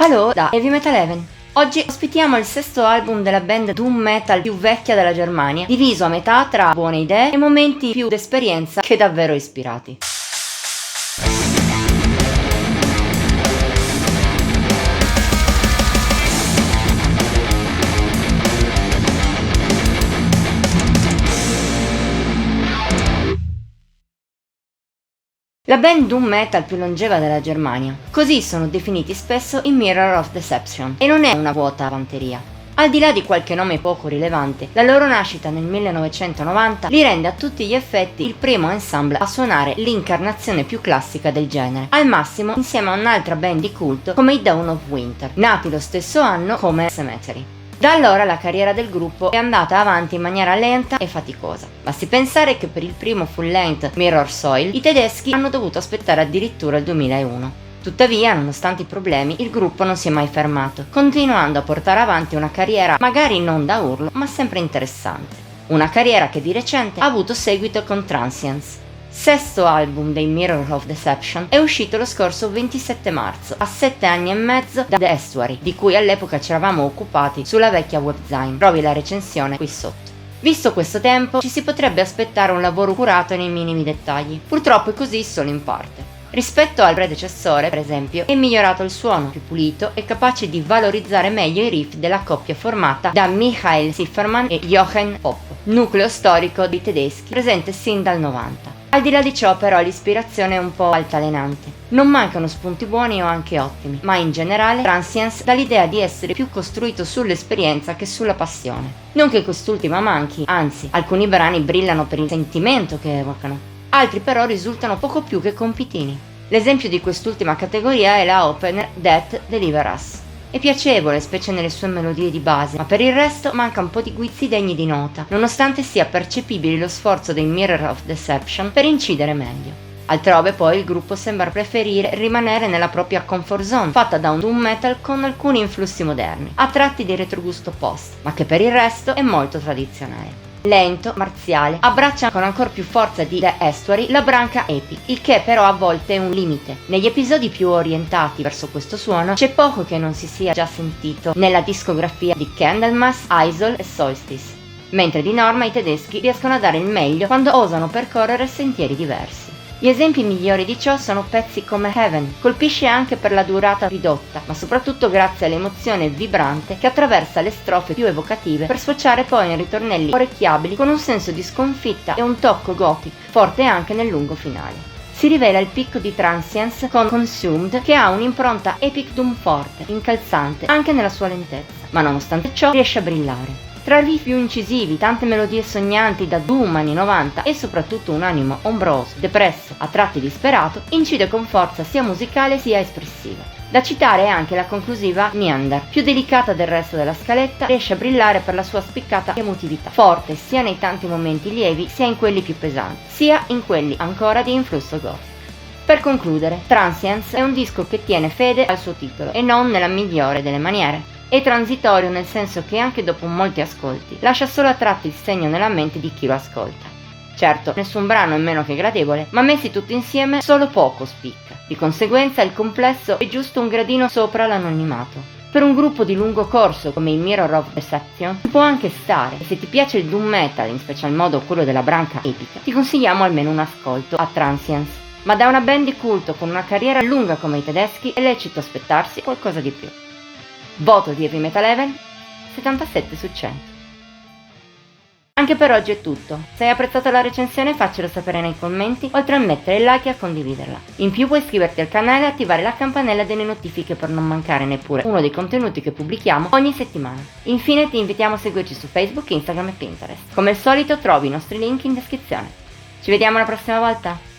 Hello da Heavy Metal Heaven. Oggi ospitiamo il sesto album della band doom metal più vecchia della Germania, diviso a metà tra buone idee e momenti più d'esperienza che davvero ispirati. La band doom metal più longeva della Germania. Così sono definiti spesso i Mirror of Deception, e non è una vuota vanteria. Al di là di qualche nome poco rilevante, la loro nascita nel 1990 li rende a tutti gli effetti il primo ensemble a suonare l'incarnazione più classica del genere, al massimo insieme a un'altra band di culto come i Dawn of Winter, nati lo stesso anno come Cemetery. Da allora la carriera del gruppo è andata avanti in maniera lenta e faticosa. Basti pensare che per il primo full-length Mirror Soil i tedeschi hanno dovuto aspettare addirittura il 2001. Tuttavia, nonostante i problemi, il gruppo non si è mai fermato, continuando a portare avanti una carriera magari non da urlo, ma sempre interessante. Una carriera che di recente ha avuto seguito con Transience. Sesto album dei Mirror of Deception, è uscito lo scorso 27 marzo, a 7 anni e mezzo da The Estuary, di cui all'epoca ci eravamo occupati sulla vecchia webzine. Trovi la recensione qui sotto. Visto questo tempo, ci si potrebbe aspettare un lavoro curato nei minimi dettagli. Purtroppo è così solo in parte. Rispetto al predecessore, per esempio, è migliorato il suono, più pulito e capace di valorizzare meglio i riff della coppia formata da Michael Zifferman e Jochen Popp, nucleo storico dei tedeschi presente sin dal 90. Al di là di ciò però l'ispirazione è un po' altalenante. Non mancano spunti buoni o anche ottimi, ma in generale Transience dà l'idea di essere più costruito sull'esperienza che sulla passione. Non che quest'ultima manchi, anzi, alcuni brani brillano per il sentimento che evocano, altri però risultano poco più che compitini. L'esempio di quest'ultima categoria è la opener Death Deliver Us. È piacevole, specie nelle sue melodie di base, ma per il resto manca un po' di guizzi degni di nota, nonostante sia percepibile lo sforzo dei Mirror of Deception per incidere meglio. Altrove poi il gruppo sembra preferire rimanere nella propria comfort zone, fatta da un doom metal con alcuni influssi moderni, a tratti di retrogusto post, ma che per il resto è molto tradizionale. Lento, marziale, abbraccia con ancora più forza di The Estuary la branca epic, il che però a volte è un limite. Negli episodi più orientati verso questo suono c'è poco che non si sia già sentito nella discografia di Candlemas, Isol e Solstice, mentre di norma i tedeschi riescono a dare il meglio quando osano percorrere sentieri diversi. Gli esempi migliori di ciò sono pezzi come Heaven, colpisce anche per la durata ridotta, ma soprattutto grazie all'emozione vibrante che attraversa le strofe più evocative per sfociare poi in ritornelli orecchiabili con un senso di sconfitta e un tocco gothic forte anche nel lungo finale. Si rivela il picco di Transience con Consumed, che ha un'impronta epic doom forte, incalzante anche nella sua lentezza, ma nonostante ciò riesce a brillare. Tra riff più incisivi, tante melodie sognanti da doom anni 90 e soprattutto un animo ombroso, depresso, a tratti disperato, incide con forza sia musicale sia espressiva. Da citare è anche la conclusiva Meander, più delicata del resto della scaletta, riesce a brillare per la sua spiccata emotività, forte sia nei tanti momenti lievi sia in quelli più pesanti, sia in quelli ancora di influsso goth. Per concludere, Transience è un disco che tiene fede al suo titolo e non nella migliore delle maniere. È transitorio nel senso che anche dopo molti ascolti lascia solo a tratti il segno nella mente di chi lo ascolta. Certo, nessun brano è meno che gradevole, ma messi tutti insieme solo poco spicca. Di conseguenza il complesso è giusto un gradino sopra l'anonimato. Per un gruppo di lungo corso come i Mirror of Deception può anche stare, e se ti piace il doom metal, in special modo quello della branca epica, ti consigliamo almeno un ascolto a Transience. Ma da una band di culto con una carriera lunga come i tedeschi è lecito aspettarsi qualcosa di più. Voto di Heavy Metal Heaven 77 su 100. Anche per oggi è tutto. Se hai apprezzato la recensione faccelo sapere nei commenti, oltre a mettere il like e a condividerla. In più puoi iscriverti al canale e attivare la campanella delle notifiche per non mancare neppure uno dei contenuti che pubblichiamo ogni settimana. Infine ti invitiamo a seguirci su Facebook, Instagram e Pinterest. Come al solito trovi i nostri link in descrizione. Ci vediamo la prossima volta!